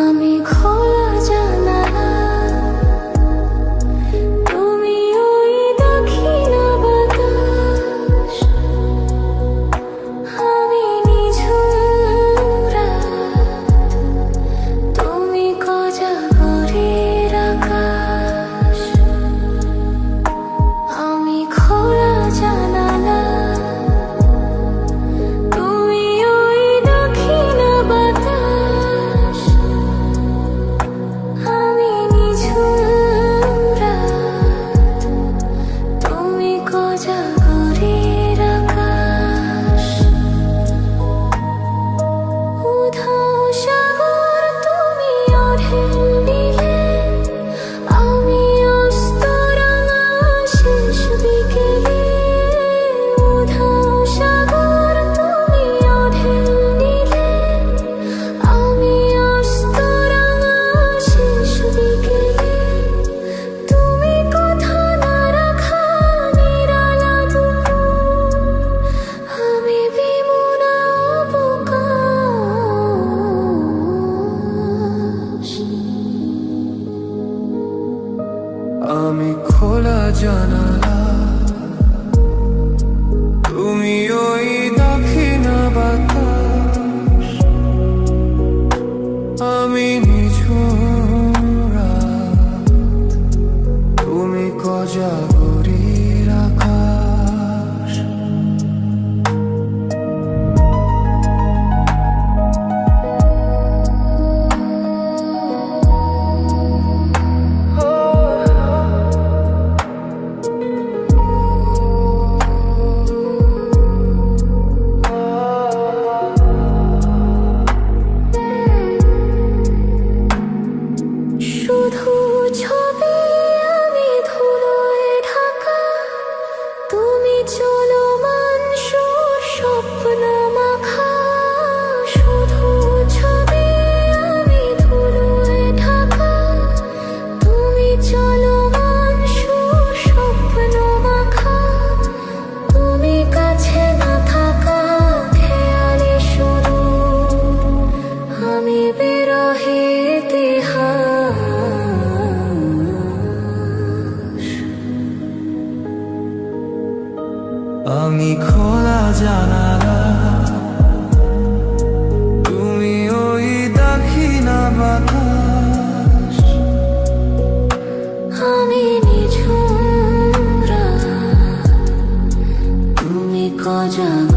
আমি খোলা জানালা, তুমি ওই দক্ষিণ বাতাস, আমি নিঝুম রাত, তুমি কোজাগরের আকাশ। আমি খোলা জানালা, তুমি ওই দক্ষিণ বাতাস, আমি নিঝুম রাত, তুমি কোজাগরের আকাশ। উধাও সাগর তুমি অঢেল নীলে, আমি অস্ত রাঙা শেষ বিকেলে। উধাও সাগর তুমি অঢেল নীলে, আমি অস্ত রাঙা শেষ বিকেলে। তুমি কথা না রাখা নিরালা দুপুর, আমি বিমনা অবকাশ। আমি খোলা জানালা, তুমি ওই দক্ষিণ বাতাস, আমি নিঝুম রাত, তুমি কোজাগরের আকাশ। শুধু ছবি আমি ধুলোয় ঢাকা, তুমি চলমান সুর স্বপ্ন মাখা। শুধু ছবি আমি ধুলোয় ঢাকা, তুমি চলমান সুর স্বপ্ন মাখা। তুমি কাছে না থাকা খেয়ালে শুধু, আমি বিরহে ইতিহাস। আমি খোলা জানালা, তুমি ওই দক্ষিণ বাতাস, আমি নিঝুম রাত, তুমি কোজাগরের